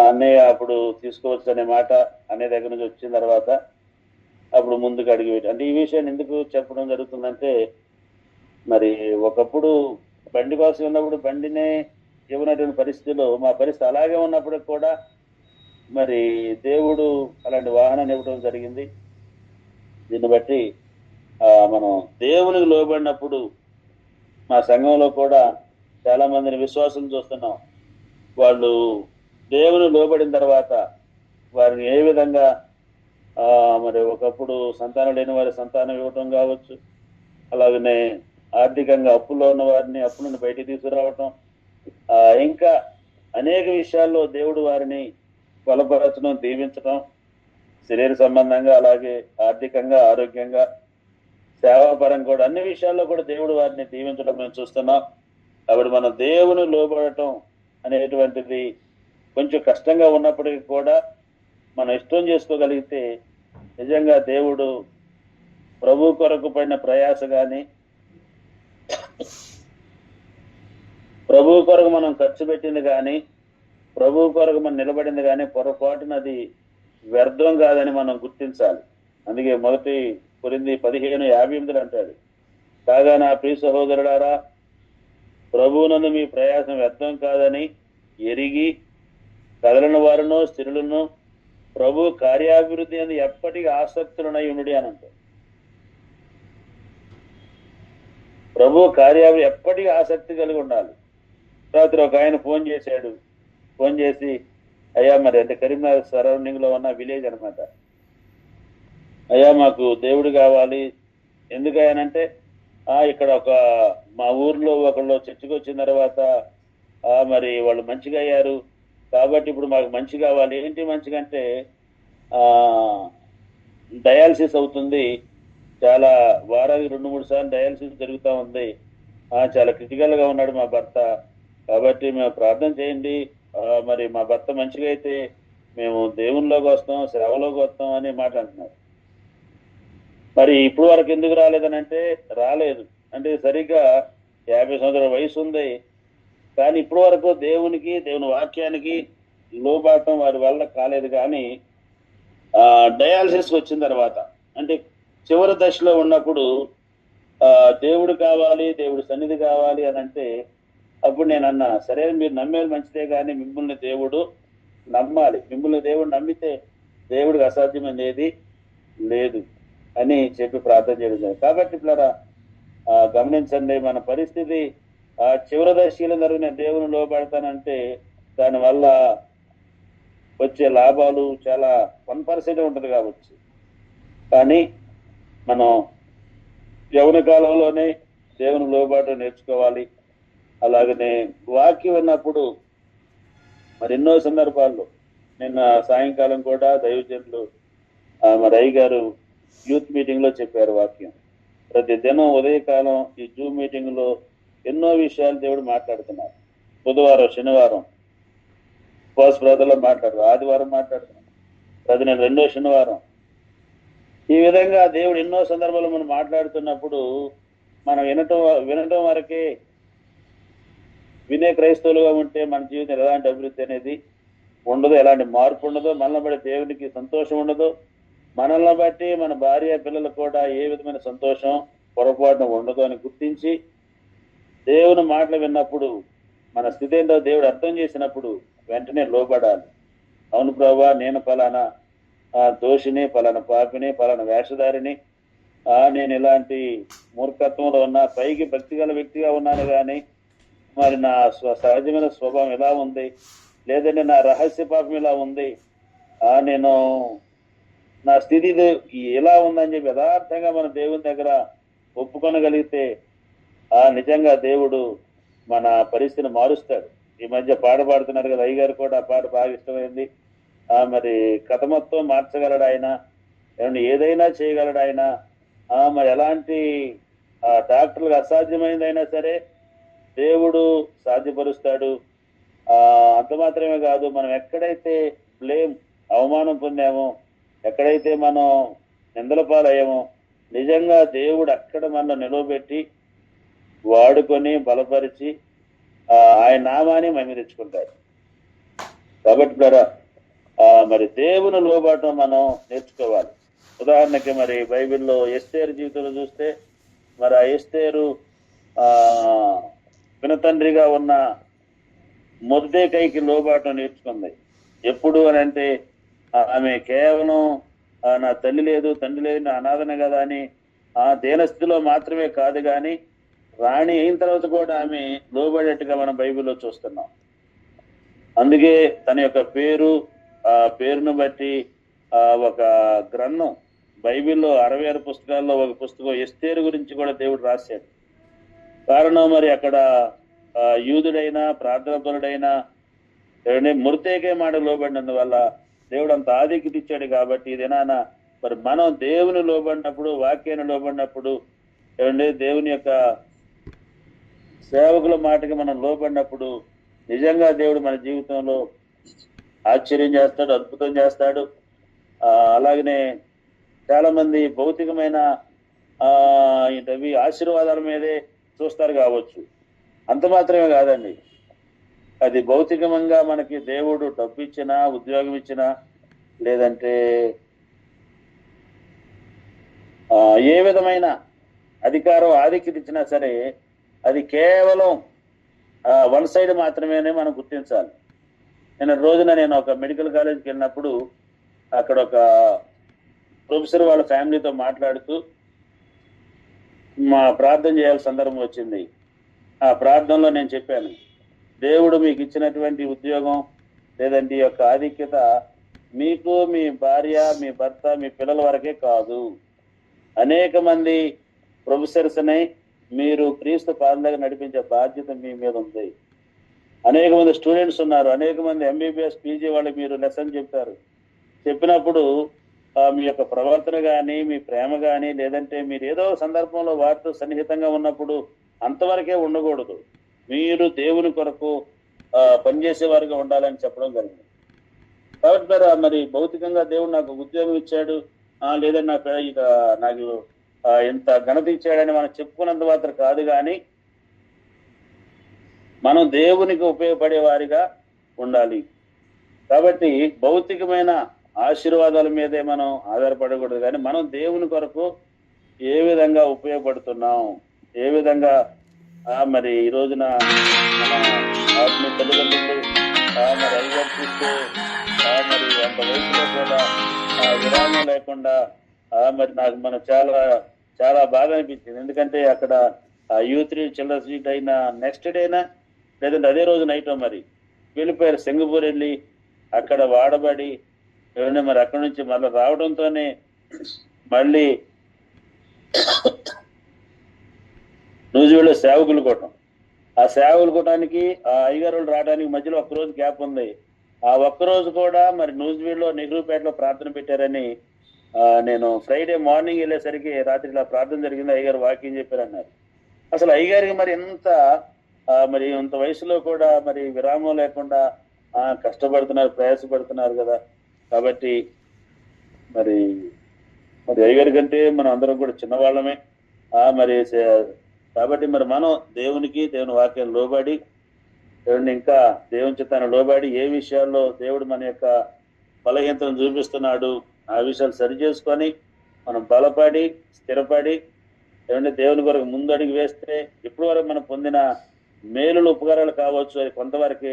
అన్నయ్య అప్పుడు తీసుకోవచ్చు అనే మాట అన్నయ్య దగ్గర నుంచి వచ్చిన తర్వాత అప్పుడు ముందుకు అడిగి పెట్టి, అంటే ఈ విషయాన్ని ఎందుకు చెప్పడం జరుగుతుందంటే, మరి ఒకప్పుడు బండి కోసం ఉన్నప్పుడు బండినే ఇవ్వనటువంటి పరిస్థితిలో మా పరిస్థితి అలాగే ఉన్నప్పటికి కూడా మరి దేవుడు అలాంటి వాహనాన్ని ఇవ్వడం జరిగింది. దీన్ని బట్టి మనం దేవునికి లోబడినప్పుడు మా సంఘంలో కూడా చాలా మందిని విశ్వాసం చూస్తున్నాం. వాళ్ళు దేవుని లోబడిన తర్వాత వారిని ఏ విధంగా మరి ఒకప్పుడు సంతానం లేని వారి సంతానం ఇవ్వటం కావచ్చు, అలాగనే ఆర్థికంగా అప్పుల్లో ఉన్న వారిని అప్పు నుండి బయటికి తీసుకురావటం, ఇంకా అనేక విషయాల్లో దేవుడు వారిని బలపరచడం, దీవించడం, శరీర సంబంధంగా అలాగే ఆర్థికంగా ఆరోగ్యంగా సేవాపరంగా కూడా అన్ని విషయాల్లో కూడా దేవుడు వారిని దీవించడం మేము చూస్తున్నాం. కాబట్టి మనం దేవుని లోబడటం అనేటువంటిది కొంచెం కష్టంగా ఉన్నప్పటికీ కూడా మనం ఇష్టం చేసుకోగలిగితే నిజంగా దేవుడు ప్రభు కొరకు పడిన ప్రయాస కానీ, ప్రభు కొరకు మనం ఖర్చు పెట్టింది కానీ, ప్రభు కొరకు మనం నిలబడింది కానీ పొరపాటునది వ్యర్థం కాదని మనం గుర్తించాలి. అందుకే 1 కొరింథీ 15:58 అంటాడు, కాగా నా ప్రియ సహోదరులారా, ప్రభువునందు మీ ప్రయాసం వ్యర్థం కాదని ఎరిగి కదలని వారును స్థిరులను ప్రభు కార్యాభివృద్ధి అని ఎప్పటికీ ఆసక్తులునై ఉండి అని అంటారు. ప్రభు కార్యాభివృద్ధి ఎప్పటికీ ఆసక్తి కలిగి ఉండాలి. రాత్రి ఒక ఆయన ఫోన్ చేశాడు. ఫోన్ చేసి, అయ్యా మరి అంటే కరీంనగర్ సరౌండింగ్ లో ఉన్న విలేజ్ అనమాట, అయ్యా మాకు దేవుడు కావాలి. ఎందుకయ్యానంటే ఇక్కడ ఒక మా ఊర్లో ఒకళ్ళు చర్చకు వచ్చిన తర్వాత మరి వాళ్ళు మంచిగా అయ్యారు కాబట్టి ఇప్పుడు మాకు మంచి కావాలి. ఏంటి మంచిగా అంటే డయాలసిస్ అవుతుంది, చాలా వారానికి 2-3 సార్లు డయాలసిస్ జరుగుతూ ఉంది, చాలా క్రిటికల్ గా ఉన్నాడు మా భర్త, కాబట్టి మేము ప్రార్థన చేయండి, మరి మా భర్త మంచిగా అయితే మేము దేవునిలోకి వస్తాం, సేవలోకి వస్తాం అని మాట అంటున్నారు. మరి ఇప్పుడు వరకు ఎందుకు రాలేదని అంటే, రాలేదు అంటే సరిగ్గా 50 సంవత్సరాల వయసు ఉంది, కానీ ఇప్పుడు వరకు దేవునికి దేవుని వాక్యానికి లోబడటం వారి వల్ల కాలేదు. కానీ డయాలసిస్ వచ్చిన తర్వాత అంటే చివరి దశలో ఉన్నప్పుడు దేవుడు కావాలి, దేవుడు సన్నిధి కావాలి అని అంటే అప్పుడు నేను అన్నా, సరే మీరు నమ్మేది మంచిదే కానీ మిమ్మల్ని దేవుడు నమ్మాలి. మిమ్మల్ని దేవుడు నమ్మితే దేవుడికి అసాధ్యమనేది లేదు అని చెప్పి ప్రార్థన చేయడం. కాబట్టి పిల్లరా గమనించండి, మన పరిస్థితి చివరి దశలో జరిగిన దేవుని లోబడతానంటే దానివల్ల వచ్చే లాభాలు చాలా 1% ఉంటుంది కావచ్చు. కానీ మనం యవ్వన కాలంలోనే దేవుని లోబాటు నేర్చుకోవాలి. అలాగనే వాక్యం ఉన్నప్పుడు మరి ఎన్నో సందర్భాల్లో నిన్న సాయంకాలం కూడా దైవజనులు మరి అయ్య గారు యూత్ మీటింగ్ లో చెప్పారు వాక్యం. ప్రతి దినం ఉదయకాలం ఈ జూమ్ మీటింగ్ లో ఎన్నో విషయాలు దేవుడు మాట్లాడుతున్నారు. బుధవారం, శనివారం ఉపవాస ప్రార్థనలో మాట్లాడు, ఆదివారం మాట్లాడుతున్నాం, ప్రతి నెల 2వ శనివారం. ఈ విధంగా దేవుడు ఎన్నో సందర్భాలు మనం మాట్లాడుతున్నప్పుడు మనం వినటం వరకే వినే క్రైస్తవులుగా ఉంటే మన జీవితం ఎలాంటి అభివృద్ధి అనేది ఉండదు, ఎలాంటి మార్పు ఉండదు, మనల్ని బట్టి దేవునికి సంతోషం ఉండదు, మనల్ని బట్టి మన భార్య పిల్లలకు కూడా ఏ విధమైన సంతోషం పొరపాటున ఉండదు అని గుర్తించి దేవుని మాటలు విన్నప్పుడు మన స్థితి ఏంటో దేవుడు అర్థం చేసినప్పుడు వెంటనే లోబడాలి. అవును ప్రభువా, నేను ఫలానా దోషిని, ఫలానా పాపిని, ఫలానా వేషధారిని, నేను ఇలాంటి మూర్ఖత్వంలో ఉన్నా, పైకి భక్తిగల వ్యక్తిగా ఉన్నాను కానీ మరి నా సహజమైన స్వభావం ఎలా ఉంది, లేదంటే నా రహస్య పాపం ఎలా ఉంది, నేను నా స్థితి ఎలా ఉందని చెప్పి యథార్థంగా మన దేవుని దగ్గర ఒప్పుకొనగలిగితే నిజంగా దేవుడు మన పరిస్థితిని మారుస్తాడు. ఈ మధ్య పాట పాడుతున్నారు కదా, అయ్యగారు కూడా ఆ పాట బాగా ఇష్టమైంది. మరి కథ మొత్తం మార్చగలడు ఆయన, ఏదైనా చేయగలడు ఆయన. మరి ఎలాంటి డాక్టర్లకు అసాధ్యమైనదైనా సరే దేవుడు సాధ్యపరుస్తాడు. అంత మాత్రమే కాదు, మనం ఎక్కడైతే అవమానం పొందామో, ఎక్కడైతే మనం నిందల పాలయ్యామో, నిజంగా దేవుడు అక్కడ మనం నిలవబెట్టి వాడుకొని బలపరిచి ఆయన నామాన్ని మహిమ తెచ్చుకుంటాడు. కాబట్టి మరి దేవుని లోబాటం మనం నేర్చుకోవాలి. ఉదాహరణకి మరి బైబిల్లో ఎస్తేరు జీవితంలో చూస్తే మరి ఆ ఎస్తేరు పినతండ్రిగా ఉన్న మొర్దెకైకి లోబాటం నేర్చుకుంది. ఎప్పుడు అని అంటే ఆమె కేవలం నా తల్లి లేదు, తండ్రి లేదు, నా అనాథన కదా అని దేనస్థితిలో మాత్రమే కాదు కానీ రాణి అయిన తర్వాత కూడా ఆమె లోబడేట్టుగా మనం బైబిల్లో చూస్తున్నాం. అందుకే తన యొక్క పేరును బట్టి ఒక గ్రంథం బైబిల్లో 66 పుస్తకాల్లో ఒక పుస్తకం ఎస్తేరు గురించి కూడా దేవుడు రాశాడు. కారణం మరి అక్కడ యూదుడైనా ప్రార్థనాపరుడైనా మొర్దెకై మాట లోబడినందువల్ల దేవుడు అంత ఆధిక్యత ఇచ్చాడు. కాబట్టి ఇదేనా మరి మనం దేవుని లోబడినప్పుడు, వాక్యాన్ని లోబడినప్పుడు, దేవుని యొక్క సేవకుల మాటకి మనం లోబడినప్పుడు నిజంగా దేవుడు మన జీవితంలో ఆశ్చర్యం చేస్తాడు, అద్భుతం చేస్తాడు. అలాగనే చాలా మంది భౌతికమైన ఆశీర్వాదాల మీదే చూస్తారు కావచ్చు. అంత మాత్రమే కాదండి, అది భౌతికంగా మనకి దేవుడు డబ్బు ఇచ్చినా, ఉద్యోగం ఇచ్చినా, లేదంటే ఏ విధమైన అధికారం ఆధిక్యత ఇచ్చినా సరే అది కేవలం 1 సైడ్ మాత్రమే మనం గుర్తించాలి. రోజున నేను ఒక మెడికల్ కాలేజ్కి వెళ్ళినప్పుడు అక్కడ ఒక ప్రొఫెసర్ వాళ్ళ ఫ్యామిలీతో మాట్లాడుతూ మా ప్రార్థన చేయాల్సిన సందర్భం వచ్చింది. ఆ ప్రార్థనలో నేను చెప్పాను, దేవుడు మీకు ఇచ్చినటువంటి ఉద్యోగం లేదంటే ఈ యొక్క ఆధిక్యత మీకు, మీ భార్య, మీ భర్త, మీ పిల్లల వరకే కాదు, అనేక మంది ప్రొఫెసర్స్ని మీరు క్రీస్తు పాదం దగ్గర నడిపించే బాధ్యత మీ మీద ఉంది. అనేక మంది స్టూడెంట్స్ ఉన్నారు, అనేక మంది ఎంబీబీఎస్ పీజీ వాళ్ళు మీరు లెసన్ చెప్తారు. చెప్పినప్పుడు మీ యొక్క ప్రవర్తన కానీ, మీ ప్రేమ కానీ, లేదంటే మీరు ఏదో సందర్భంలో వారితో సన్నిహితంగా ఉన్నప్పుడు అంతవరకే ఉండకూడదు, మీరు దేవుని కొరకు పనిచేసే వారిగా ఉండాలని చెప్పడం జరిగింది. కాబట్టి మరి భౌతికంగా దేవుడు నాకు ఉద్యోగం ఇచ్చాడు, లేదంటే నాకు ఎంత ఘనత ఇచ్చాడని మనం చెప్పుకున్నంత మాత్రం కాదు, కానీ మనం దేవునికి ఉపయోగపడే వారిగా ఉండాలి. కాబట్టి భౌతికమైన ఆశీర్వాదాల మీదే మనం ఆధారపడకూడదు, కానీ మనం దేవుని కొరకు ఏ విధంగా ఉపయోగపడుతున్నాం, ఏ విధంగా మరి ఈ రోజున మన ఆత్మీయ తల్లిదండ్రులు మరి అయ్యగారు చూస్తే మరి అంత వయసులో కూడా విరామం లేకుండా మరి నాకు మనం చాలా చాలా బాగా అనిపించింది. ఎందుకంటే అక్కడ యూత్ చిల్డ్రన్స్ వీక్ అయినా నెక్స్ట్ డేనా లేదంటే అదే రోజు నైట్ మరి వెళ్ళిపోయారు. సింగపూర్ వెళ్ళి అక్కడ వాడబడి మరి అక్కడి నుంచి మళ్ళీ రావడంతోనే మళ్ళీ నూజివీడులో సేవకులు కూటం. ఆ సేవకులు కూటానికి ఆ అయ్యగారు రావడానికి మధ్యలో ఒక్కరోజు గ్యాప్ ఉంది. ఆ ఒక్కరోజు కూడా మరి నూజివీడులో నెహ్రూపేటలో ప్రార్థన పెట్టారని నేను ఫ్రైడే మార్నింగ్ వెళ్ళేసరికి రాత్రి ఇలా ప్రార్థన జరిగింది, అయ్యగారు వాకింగ్ చెప్పారన్నారు. అసలు అయ్యగారికి మరి ఎంత మరి ఇంత వయసులో కూడా మరి విరామం లేకుండా కష్టపడుతున్నారు, ప్రయాసపడుతున్నారు కదా. కాబట్టి మరి మరి అయ్యగారి కంటే మనం అందరం కూడా చిన్నవాళ్ళమే. మరి కాబట్టి మరి మనం దేవునికి దేవుని వాక్యం లోబడి దేవుడిని ఇంకా దేవుని చిత్తాన్ని లోబడి ఏ విషయాల్లో దేవుడు మన యొక్క బలహీనతను చూపిస్తున్నాడు ఆ విషయాలు సరి చేసుకొని మనం బలపడి స్థిరపడి దేవుని కొరకు ముందడుగు వేస్తే ఇప్పటి వరకు మనం పొందిన మేలులు ఉపకారాలు కావచ్చు, అది కొంతవరకు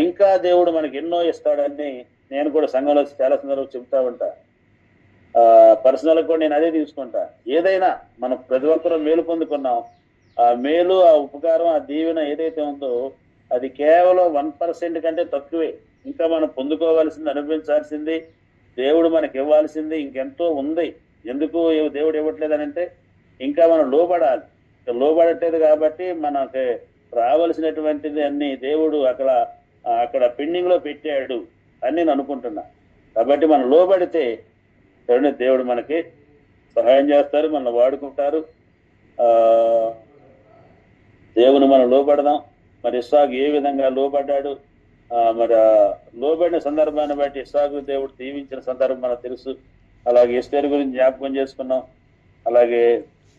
ఇంకా దేవుడు మనకి ఎన్నో ఇస్తాడని నేను కూడా సంఘంలో చాలా సందర్భంలో చెప్తా ఉంటా. పర్సనల్ కూడా నేను అదే తీసుకుంటా. ఏదైనా మనం ప్రతి ఒక్కరూ మేలు పొందుకున్నాం, ఆ మేలు ఆ ఉపకారం ఆ దీవెన ఏదైతే ఉందో అది కేవలం 1% కంటే తక్కువే. ఇంకా మనం పొందుకోవాల్సింది, అనుభవించాల్సింది, దేవుడు మనకి ఇవ్వాల్సింది ఇంకెంతో ఉంది. ఎందుకు దేవుడు ఇవ్వట్లేదని అంటే ఇంకా మనం లోబడాలి. లోబడట్లేదు కాబట్టి మనకి రావాల్సినటువంటిది అన్ని దేవుడు అక్కడ పెండింగ్ లో పెట్టాడు అని నేను అనుకుంటున్నా. కాబట్టి మనం లోబడితే దేవుడు మనకి సహాయం చేస్తారు, మనల్ని వాడుకుంటారు. దేవుని మనం లోబడదాం. మరి ఇస్సాకు ఏ విధంగా లోబడ్డాడు, మరి లోబడిన సందర్భాన్ని బట్టి ఇస్సాకు దేవుడు దీవించిన సందర్భం మనకు తెలుసు. అలాగే ఎస్తేరు గురించి జ్ఞాపకం చేసుకున్నాం. అలాగే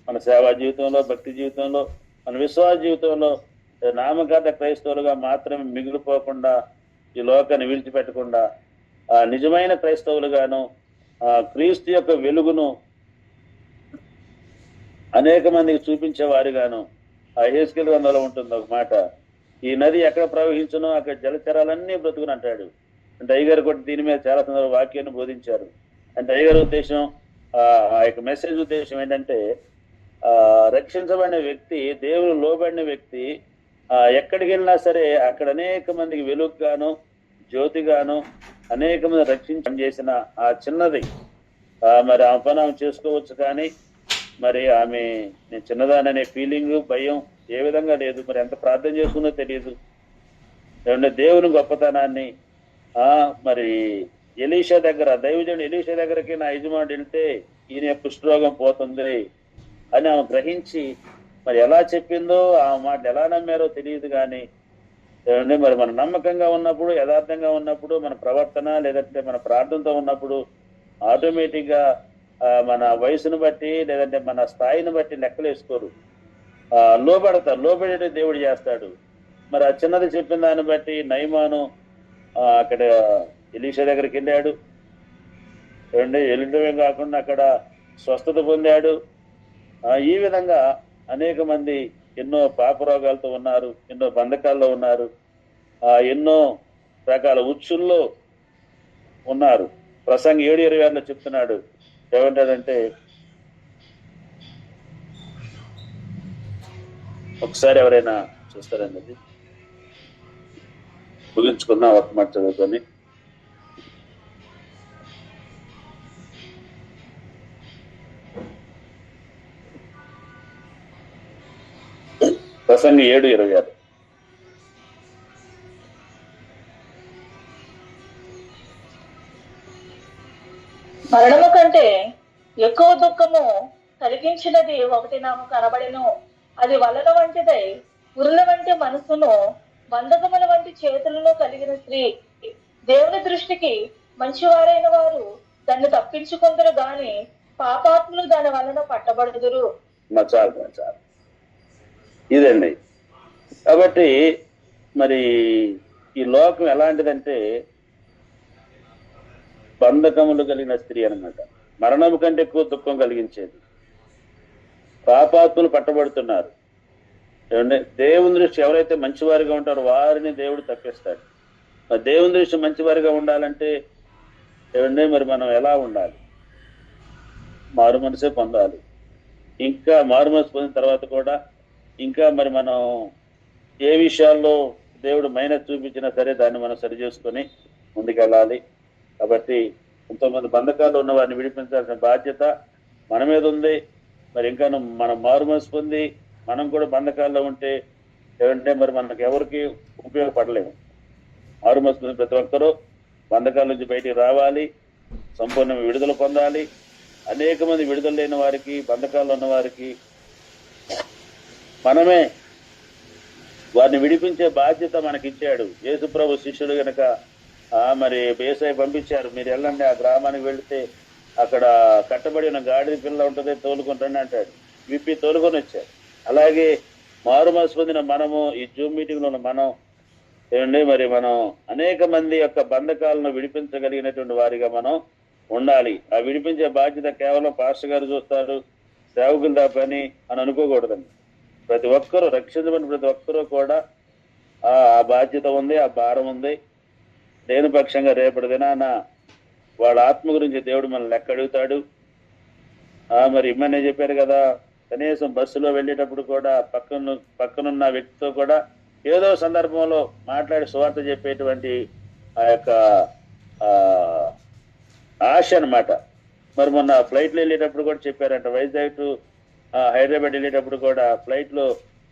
మన సేవా జీవితంలో, భక్తి జీవితంలో, మన విశ్వాస జీవితంలో నామకార్థ క్రైస్తవులుగా మాత్రమే మిగిలిపోకుండా ఈ లోకాన్ని విడిచిపెట్టకుండా నిజమైన క్రైస్తవులుగాను క్రీస్తు యొక్క వెలుగును అనేక మందికి చూపించేవారుగాను హెస్కేలు గ్రంథంలో ఉంటుంది ఒక మాట, ఈ నది ఎక్కడ ప్రవహించునో అక్కడ జలచరాలన్నీ బ్రతుకుని అంటాడు. అంటే అయ్యగారు కూడా దీని మీద చాలా సందర్భ వాక్యాన్ని బోధించారు. అంటే అయ్యగారి ఉద్దేశం ఆ యొక్క మెసేజ్ ఉద్దేశం ఏంటంటే రక్షించబడిన వ్యక్తి, దేవుడు లోబడిన వ్యక్తి ఎక్కడికి వెళ్ళినా సరే అక్కడ అనేక మందికి వెలుగుగాను జ్యోతిగాను అనేక మంది రక్షించడం చేసిన ఆ చిన్నది మరి ఆ పని ఆమె చేసుకోవచ్చు. కానీ మరి ఆమె నేను చిన్నదాననే ఫీలింగ్, భయం ఏ విధంగా లేదు. మరి ఎంత ప్రార్థన చేసుకుందో తెలియదు. దేవుని గొప్పతనాన్ని మరి ఎలీషా దగ్గర, దైవజనుడు ఎలీషా దగ్గరకి నా యజమానుడు వెళ్తే ఈయన కుష్ఠరోగం పోతుంది అని ఆమె గ్రహించి మరి ఎలా చెప్పిందో ఆ మాట ఎలా నమ్మారో తెలియదు. కానీ మరి మన నమ్మకంగా ఉన్నప్పుడు, యథార్థంగా ఉన్నప్పుడు, మన ప్రవర్తన లేదంటే మన ప్రార్థనతో ఉన్నప్పుడు ఆటోమేటిక్ గా మన వయసును బట్టి లేదంటే మన స్థాయిని బట్టి లెక్కలు వేసుకోరు, లోబడతారు. లోబడే దేవుడు చేస్తాడు. మరి ఆ చిన్నది చెప్పిన దాన్ని బట్టి నయమాను అక్కడ ఎలీషా దగ్గరికి వెళ్ళాడు. వెళ్ళడమే కాకుండా అక్కడ స్వస్థత పొందాడు. ఈ విధంగా అనేక మంది ఎన్నో పాపరోగాలతో ఉన్నారు, ఎన్నో బంధకాల్లో ఉన్నారు, ఎన్నో రకాల ఉచ్చుల్లో ఉన్నారు. ప్రసంగి 7:26 చెప్తున్నాడు. ఏమంటాడంటే, ఒకసారి ఎవరైనా చూస్తారన్నది ముగించుకుందాం ఒక మాట చదువుకొని. ప్రసంగి 7:26 మరణము కంటే ఎక్కువ దుఃఖము కలిగించినది ఒకటి నాకు కనబడెను. అది వలల వంటిదై ఉరుల వంటి మనసును బంధకముల వంటి చేతులను కలిగిన స్త్రీ. దేవుని దృష్టికి మంచివారైన వారు దాన్ని తప్పించుకుందరు గాని పాపాత్ములు దాని వలన పట్టబడుదురు. ఇదండి. కాబట్టి మరి ఈ లోకం ఎలాంటిదంటే బంధకములు కలిగిన స్త్రీ అనమాట. మరణం కంటే ఎక్కువ దుఃఖం కలిగించేది. పాపాత్ములు పట్టబడుతున్నారు. ఏమంటే దేవుని దృష్టి ఎవరైతే మంచివారిగా ఉంటారో వారిని దేవుడు తప్పిస్తాడు. మరి దేవుని దృష్టి మంచివారిగా ఉండాలంటే ఏమంటే మరి మనం ఎలా ఉండాలి? మారు మనసే పొందాలి. ఇంకా మారు మనసు పొందిన తర్వాత కూడా ఇంకా మరి మనం ఏ విషయాల్లో దేవుడు మైనస్ చూపించినా సరే దాన్ని మనం సరి చేసుకొని ముందుకెళ్ళాలి. కాబట్టి ఎంతోమంది బంధకాల్లో ఉన్న వారిని విడిపించాల్సిన బాధ్యత మన మీద ఉంది. మరి ఇంకా మనం మారు మనసు పొంది మనం కూడా బంధకాల్లో ఉంటే ఏమంటే మరి మనకు ఎవరికి ఉపయోగపడలేము. మారు మనసు పొందిన ప్రతి ఒక్కరూ బంధకాల నుంచి బయటికి రావాలి, సంపూర్ణంగా విడుదల పొందాలి. అనేక మంది విడుదల లేని వారికి, బంధకాల్లో ఉన్న వారికి మనమే వారిని విడిపించే బాధ్యత మనకిచ్చాడు. యేసుప్రభు శిష్యుడు గనక మరి యేసయ్య పంపించారు, మీరు వెళ్ళండి, ఆ గ్రామానికి వెళితే అక్కడ కట్టబడిన గాడిద పిల్ల ఉంటుంది, తోలుకుంటాను అంటాడు. విప్పి తోలుకొని వచ్చారు. అలాగే మారు మనసు పొందిన మనము ఈ జూమ్ మీటింగ్ లో మనం ఏమండి మరి మనం అనేక మంది యొక్క బంధకాలను విడిపించగలిగినటువంటి వారిగా మనం ఉండాలి. ఆ విడిపించే బాధ్యత కేవలం పాస్టర్ గారు చూస్తారు, సేవకులు దా పని అని అనుకోకూడదండి. ప్రతి ఒక్కరూ రక్షించబడిన ప్రతి ఒక్కరూ కూడా ఆ బాధ్యత ఉంది, ఆ భారం ఉంది. దేని పక్షంగా రేపటి దినాన వాళ్ళ ఆత్మ గురించి దేవుడు మనల్ని లెక్క అడుగుతాడు. మరి ఇమ్మనే చెప్పారు కదా, కనీసం బస్సులో వెళ్ళేటప్పుడు కూడా పక్కనున్న వ్యక్తితో కూడా ఏదో సందర్భంలో మాట్లాడి సువార్త చెప్పేటువంటి ఆ యొక్క ఆశ అన్నమాట. మరి మొన్న ఫ్లైట్లో వెళ్ళేటప్పుడు కూడా చెప్పారంట, వైజాగ్ టు హైదరాబాద్ వెళ్ళేటప్పుడు కూడా ఫ్లైట్ లో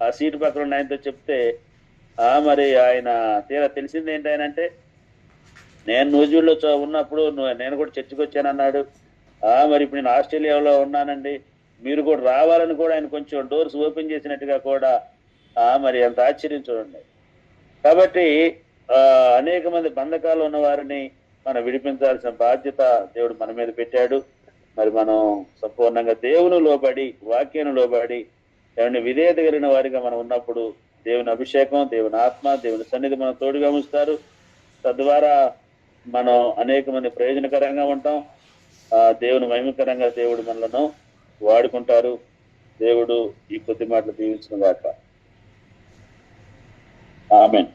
ఆ సీటు పక్కన ఉన్న ఆయనతో చెప్తే మరి ఆయన తీరా తెలిసింది ఏంటి ఆయన అంటే, నేను నూజివీడులో ఉన్నప్పుడు నేను కూడా చర్చికి వచ్చానన్నాడు. మరి ఇప్పుడు నేను ఆస్ట్రేలియాలో ఉన్నానండి, మీరు కూడా రావాలని కూడా ఆయన కొంచెం డోర్స్ ఓపెన్ చేసినట్టుగా కూడా మరి ఎంత ఆశ్చర్యం చూడండి. కాబట్టి అనేక మంది బంధకాలు ఉన్న వారిని మనం విడిపించాల్సిన బాధ్యత దేవుడు మన మీద పెట్టాడు. మరి మనం సంపూర్ణంగా దేవుని లోబడి, వాక్యాన్ని లోబడి ఏమైనా విధేయత కలిగిన వారిగా మనం ఉన్నప్పుడు దేవుని అభిషేకం, దేవుని ఆత్మ, దేవుని సన్నిధి మనం తోడుగా ఉంచుతారు. తద్వారా మనం అనేక మంది ప్రయోజనకరంగా ఉంటాం. దేవుని మహిమకరంగా దేవుడు మనలను వాడుకుంటారు. దేవుడు ఈ కొద్ది మాటలు దీవించును గాక. ఆమేన్.